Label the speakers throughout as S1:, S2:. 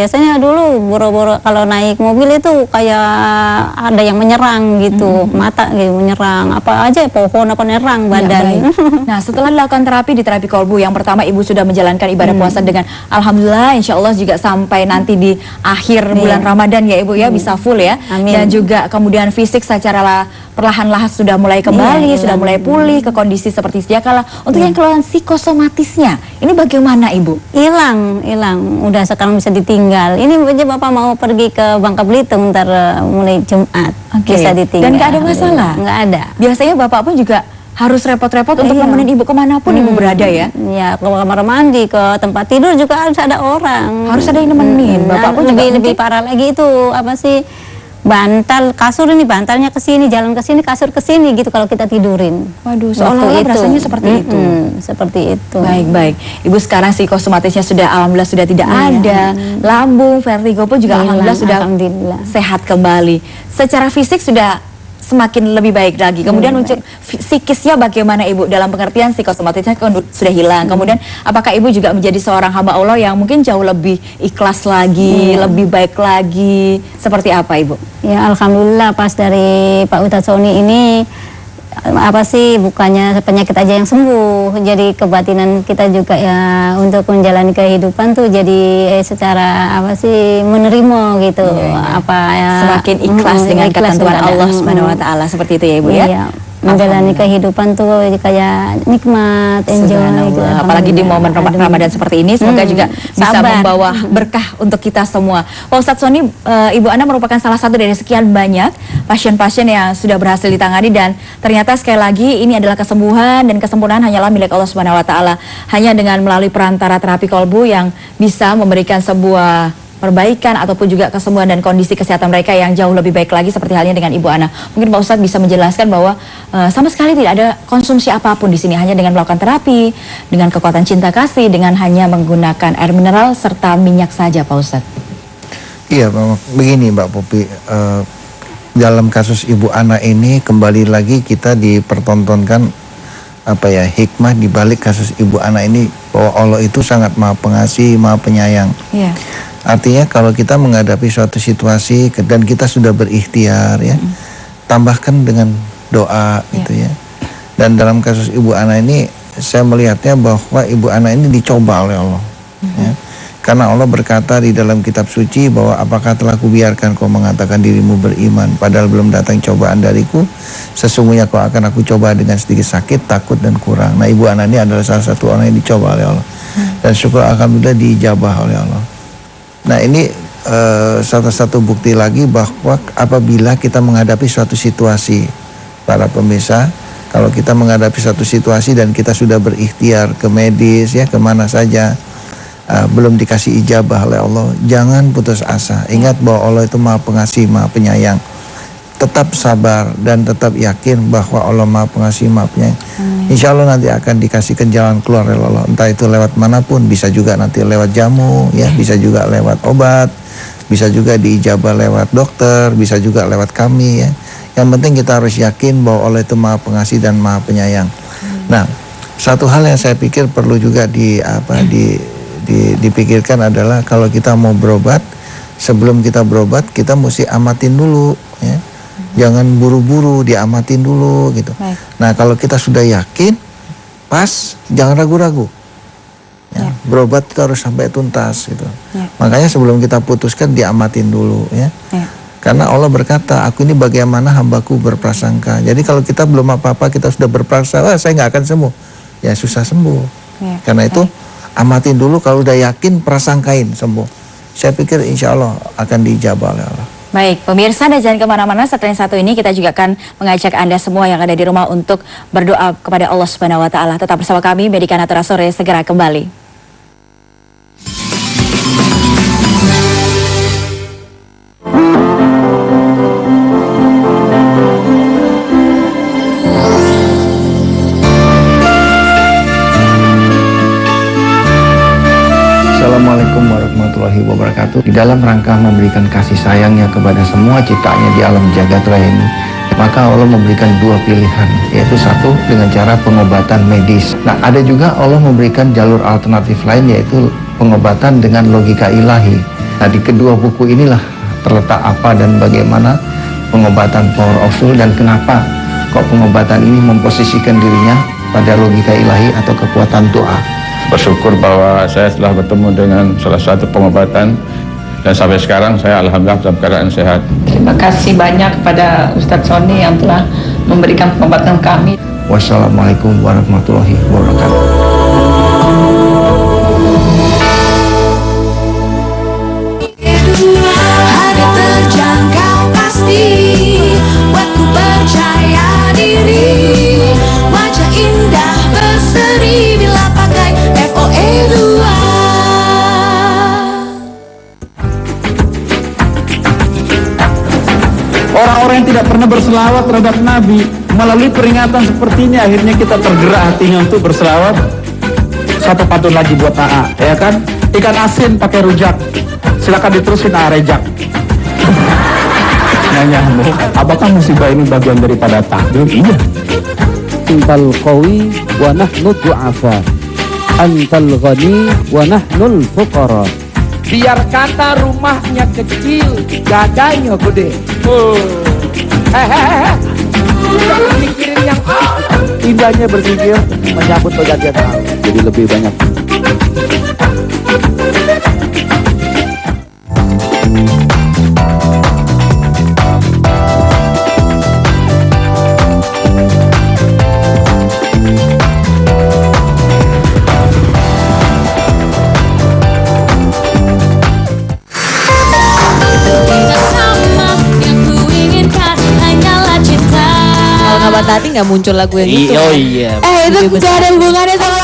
S1: Biasanya dulu boro-boro kalau naik mobil itu kayak ada yang menyerang gitu, mata gitu menyerang, apa aja pohon apa menyerang badan.
S2: Ya, nah, setelah dilakukan di terapi kolbu, yang pertama Ibu sudah menjalankan ibadah puasa dengan alhamdulillah, insya Allah juga sampai nanti di akhir bulan Ramadan ya Ibu ya, bisa full ya.
S1: Amin.
S2: Dan juga kemudian fisik secara perlahan-lahan sudah mulai kembali, sudah mulai pulih ke kondisi seperti sedia kala. Untuk yang keluhan psikosomatisnya, ini bagaimana Ibu?
S1: Hilang, udah sekarang bisa ditinggal. Ini aja Bapak mau pergi ke Bangka Belitung ntar mulai Jumat, bisa ditinggal.
S2: Dan nggak ada masalah?
S1: Nggak ada.
S2: Biasanya Bapak pun juga harus repot-repot untuk nemenin Ibu kemanapun Ibu berada ya?
S1: Ya, ke kamar mandi, ke tempat tidur juga harus ada orang.
S2: Harus ada yang nemenin. Bapak pun juga
S1: lebih parah lagi itu apa sih? Bantal, kasur ini bantalnya ke sini, jalan ke sini, kasur ke sini gitu kalau kita tidurin.
S2: Waduh, seolah-olah rasanya seperti itu.
S1: Seperti itu.
S2: Baik. Ibu sekarang psikosomatisnya sudah alhamdulillah sudah tidak ada. Lambung, vertigo pun juga alhamdulillah sudah sehat kembali. Secara fisik sudah semakin lebih baik lagi. Kemudian untuk psikisnya bagaimana Ibu? Dalam pengertian psikosomatisnya sudah hilang. Kemudian apakah Ibu juga menjadi seorang hamba Allah yang mungkin jauh lebih ikhlas lagi, lebih baik lagi? Seperti apa Ibu?
S1: Ya alhamdulillah pas dari Pak Ustadz Sony ini apa sih bukannya penyakit aja yang sembuh, jadi kebatinan kita juga ya untuk menjalani kehidupan tuh jadi secara apa sih menerima gitu, apa ya
S2: semakin ikhlas dengan ketentuan Allah Subhanahu wa taala seperti itu ya Ibu ya.
S1: Menjalani kehidupan tuh kayak nikmat, enjoy gitu.
S2: Apalagi di momen Ramadan seperti ini, semoga juga bisa membawa berkah untuk kita semua. Pak Ustadz Sony, Ibu Ana merupakan salah satu dari sekian banyak pasien-pasien yang sudah berhasil ditangani, dan ternyata sekali lagi ini adalah kesembuhan, dan kesempurnaan hanyalah milik Allah Subhanahu wa taala. Hanya dengan melalui perantara terapi kolbu yang bisa memberikan sebuah perbaikan ataupun juga kesembuhan dan kondisi kesehatan mereka yang jauh lebih baik lagi, seperti halnya dengan Ibu Ana. Mungkin Pak Ustadz bisa menjelaskan bahwa sama sekali tidak ada konsumsi apapun di sini, hanya dengan melakukan terapi, dengan kekuatan cinta kasih, dengan hanya menggunakan air mineral serta minyak saja Pak Ustadz.
S3: Iya, begini Mbak Popi, dalam kasus Ibu Ana ini kembali lagi kita dipertontonkan apa ya, hikmah di balik kasus Ibu Ana ini, bahwa Allah itu sangat maha pengasih, maha penyayang. Iya. Artinya kalau kita menghadapi suatu situasi dan kita sudah berikhtiar ya, tambahkan dengan doa gitu ya. Dan dalam kasus Ibu Ana ini saya melihatnya bahwa Ibu Ana ini dicoba oleh Allah ya. Karena Allah berkata di dalam kitab suci bahwa apakah telah kubiarkan kau mengatakan dirimu beriman padahal belum datang cobaan dariku, sesungguhnya kau akan aku coba dengan sedikit sakit, takut dan kurang. Nah, Ibu Ana ini adalah salah satu orang yang dicoba oleh Allah, dan syukur alhamdulillah diijabah oleh Allah. Nah, ini satu bukti lagi bahwa apabila kita menghadapi suatu situasi, para pemirsa, kalau kita menghadapi suatu situasi dan kita sudah berikhtiar ke medis ya, kemana saja, belum dikasih ijabah oleh Allah, jangan putus asa. Ingat bahwa Allah itu maha pengasih, maha penyayang. Tetap sabar dan tetap yakin bahwa Allah maha pengasih, maha penyayang. Insya Allah nanti akan dikasihkan jalan keluar oleh Allah. Entah itu lewat manapun, bisa juga nanti lewat jamu, ya, bisa juga lewat obat, bisa juga diijabah lewat dokter, bisa juga lewat kami ya. Yang penting kita harus yakin bahwa Allah itu maha pengasih dan maha penyayang. Nah, satu hal yang saya pikir perlu juga dipikirkan adalah kalau kita mau berobat, sebelum kita berobat kita mesti amatin dulu ya. Jangan buru-buru, diamatin dulu gitu. Nah, kalau kita sudah yakin pas, jangan ragu-ragu ya. Berobat itu harus sampai tuntas gitu. Makanya sebelum kita putuskan diamatin dulu ya. Karena Allah berkata, aku ini bagaimana hambaku berprasangka. Jadi kalau kita belum apa-apa kita sudah berprasangka, saya nggak akan sembuh, ya susah sembuh. Karena itu amatin dulu, kalau udah yakin prasangkain sembuh. Saya pikir insya Allah akan diijabah oleh Allah.
S2: Baik, pemirsa, dan jangan kemana-mana. Setelah yang satu ini kita juga akan mengajak Anda semua yang ada di rumah untuk berdoa kepada Allah Subhanahu wa taala. Tetap bersama kami, Medika Natura Sore segera kembali.
S3: Assalamualaikum warahmatullahi wabarakatuh. Di dalam rangka memberikan kasih sayangnya kepada semua ciptaannya di alam jagat raya ini, maka Allah memberikan dua pilihan, yaitu satu dengan cara pengobatan medis. Nah, ada juga Allah memberikan jalur alternatif lain, yaitu pengobatan dengan logika ilahi. Nah, di kedua buku inilah terletak apa dan bagaimana pengobatan Power of Soul dan kenapa kok pengobatan ini memposisikan dirinya pada logika ilahi atau kekuatan doa.
S4: Bersyukur bahwa saya telah bertemu dengan salah satu pengobatan dan sampai sekarang saya alhamdulillah dalam keadaan sehat.
S5: Terima kasih banyak kepada Ustadz Sony yang telah memberikan pengobatan kami.
S3: Wassalamualaikum warahmatullahi wabarakatuh.
S6: Hari terjangkau pasti buatku percaya diri. Wajah indah berseri bila pakai FOE2.
S7: Orang-orang yang tidak pernah berselawat terhadap Nabi, melalui peringatan seperti ini akhirnya kita tergerak hatinya untuk berselawat. Satu pantun lagi buat AA, ya kan? Ikan asin pakai rujak, silakan diterusin rejak. Nanya, apakah musibah ini bagian daripada takdir? Iya.
S8: Antal qawi wa nahnu du'afa, antal ghani wa nahnul fuqara.
S7: Biar kata rumahnya kecil, dadanya gede. Jangan mikirin yang indahnya berpikir menyambut pergantian tahun.
S8: Jadi lebih banyak.
S6: Bersama yang ku inginkan hanyalah cinta.
S9: Kalau nggak Tati nggak muncul lagu yang itu.
S7: Oh iya.
S9: Itu nggak ada hubungannya sama.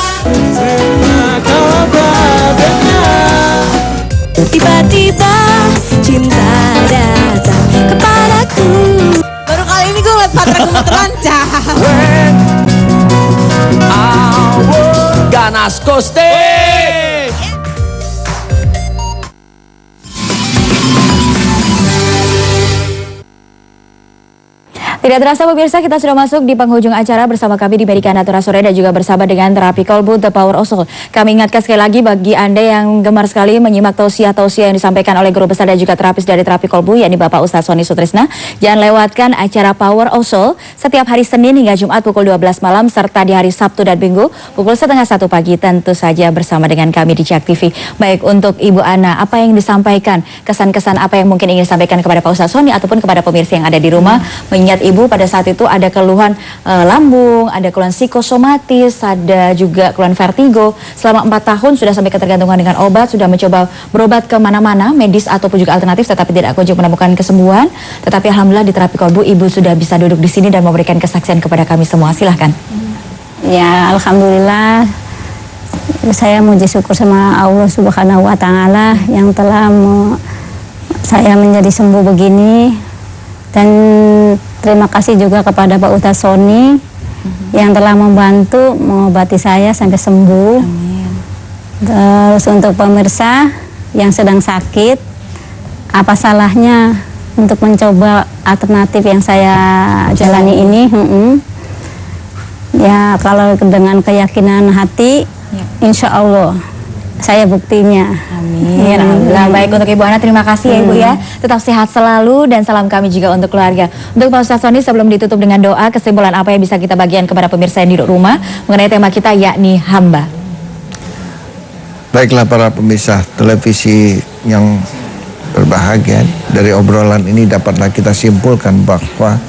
S6: Tiba-tiba cinta datang kepadaku.
S9: Baru kali ini gue ngeliat Patra gemeteran.
S7: Ganas Koste.
S2: Tidak terasa pemirsa, kita sudah masuk di penghujung acara bersama kami di Medika Natura sore dan juga bersama dengan terapi kolbu The Power of Soul. Kami ingatkan sekali lagi bagi Anda yang gemar sekali menyimak tausiah-tausiah yang disampaikan oleh guru besar dan juga terapis dari terapi kolbu, yakni Bapak Ustadz Sony Sutrisna. Jangan lewatkan acara Power of Soul setiap hari Senin hingga Jumat pukul 12 malam serta di hari Sabtu dan Minggu pukul 12:30 pagi, tentu saja bersama dengan kami di JAK TV. Baik, untuk Ibu Ana, apa yang disampaikan, kesan-kesan apa yang mungkin ingin disampaikan kepada Pak Ustadz Sony ataupun kepada pemirsa yang ada di rumah, mengingat Ibu pada saat itu ada keluhan lambung, ada keluhan psikosomatis, ada juga keluhan vertigo. Selama 4 tahun sudah sampai ketergantungan dengan obat, sudah mencoba berobat kemana-mana, medis ataupun juga alternatif, tetapi tidak kunjung menemukan kesembuhan. Tetapi alhamdulillah di terapi kolbu Ibu sudah bisa duduk di sini dan memberikan kesaksian kepada kami semua. Silahkan.
S1: Ya, alhamdulillah saya muji syukur sama Allah Subhanahu wa taala yang telah saya menjadi sembuh begini. Dan terima kasih juga kepada Pak Ustadz Sony yang telah membantu mengobati saya sampai sembuh.
S2: Amin.
S1: Terus untuk pemirsa yang sedang sakit, apa salahnya untuk mencoba alternatif yang saya jalani ini? Ya, kalau dengan keyakinan hati, insya Allah saya buktinya.
S2: Amin. Alhamdulillah. Baik, untuk Ibu Ana terima kasih ya Ibu ya. Tetap sehat selalu dan salam kami juga untuk keluarga. Untuk Pak Ustadz Sony, sebelum ditutup dengan doa, kesimpulan apa yang bisa kita bagikan kepada pemirsa yang di rumah mengenai tema kita, yakni hamba.
S3: Baiklah para pemirsa televisi yang berbahagia, dari obrolan ini dapatlah kita simpulkan bahwa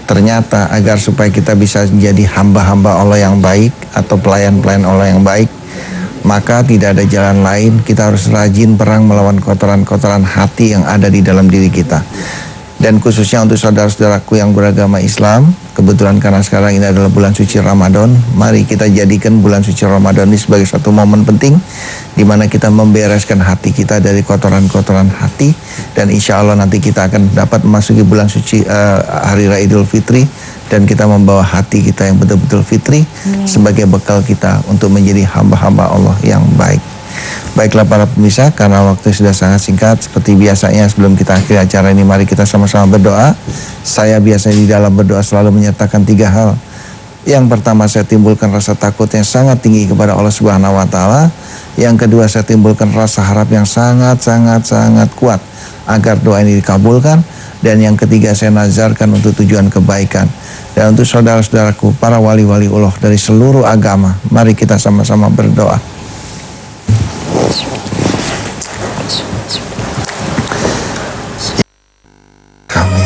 S3: ternyata agar supaya kita bisa menjadi hamba-hamba Allah yang baik atau pelayan-pelayan Allah yang baik, maka tidak ada jalan lain, kita harus rajin perang melawan kotoran-kotoran hati yang ada di dalam diri kita. Dan khususnya untuk saudara-saudaraku yang beragama Islam, kebetulan karena sekarang ini adalah bulan suci Ramadan, mari kita jadikan bulan suci Ramadan ini sebagai satu momen penting di mana kita membereskan hati kita dari kotoran-kotoran hati, dan insya Allah nanti kita akan dapat memasuki bulan suci Hari Raya Idul Fitri, dan kita membawa hati kita yang betul-betul fitri sebagai bekal kita untuk menjadi hamba-hamba Allah yang baik. Baiklah para pemirsa, karena waktu sudah sangat singkat, seperti biasanya sebelum kita akhiri acara ini, mari kita sama-sama berdoa. Saya biasanya di dalam berdoa selalu menyertakan 3 hal. Yang pertama, saya timbulkan rasa takut yang sangat tinggi kepada Allah Subhanahu wa taala. Yang kedua, saya timbulkan rasa harap yang sangat kuat agar doa ini dikabulkan. Dan yang ketiga, saya nazarkan untuk tujuan kebaikan. Dan untuk saudara-saudaraku, para wali-wali Allah dari seluruh agama, mari kita sama-sama berdoa. Kami,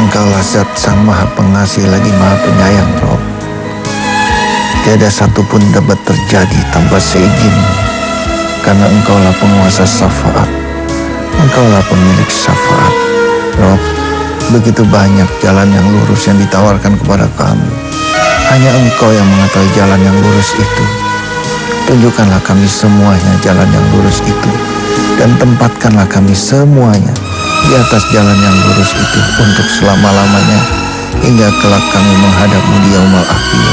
S3: Engkaulah Zat Sang Maha Pengasih lagi Maha Penyayang, Rob. Tiada satupun dapat terjadi tanpa seizin, karena Engkaulah penguasa syafaat. Engkaulah pemilik syafaat, Rob. Begitu banyak jalan yang lurus yang ditawarkan kepada kami. Hanya Engkau yang mengetahui jalan yang lurus itu. Tunjukkanlah kami semuanya jalan yang lurus itu, dan tempatkanlah kami semuanya di atas jalan yang lurus itu untuk selama-lamanya, hingga kelak kami menghadap-Mu di yaumul akhir.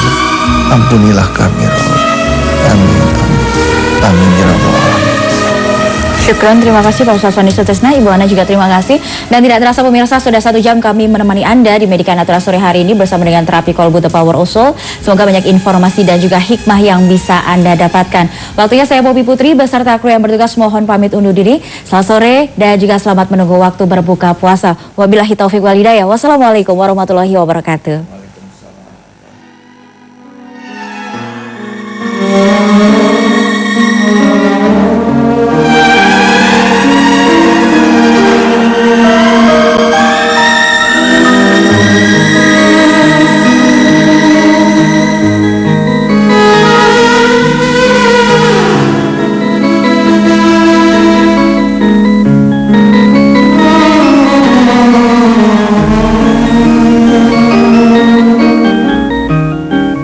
S3: Ampunilah kami, Rob. Amin, amin. Amin ya Rabbal Alamin.
S2: Syukron, terima kasih Pak Ustadz Sony Sutrisna, Ibu Ana juga terima kasih. Dan tidak terasa pemirsa, sudah 1 jam kami menemani Anda di Medika Natura sore hari ini bersama dengan terapi Kolbu The Power Usul. Semoga banyak informasi dan juga hikmah yang bisa Anda dapatkan. Waktunya saya Poppy Putri beserta kru yang bertugas mohon pamit undur diri. Selamat sore dan juga selamat menunggu waktu berbuka puasa. Wabillahi taufiq wal hidayah. Wassalamualaikum warahmatullahi wabarakatuh.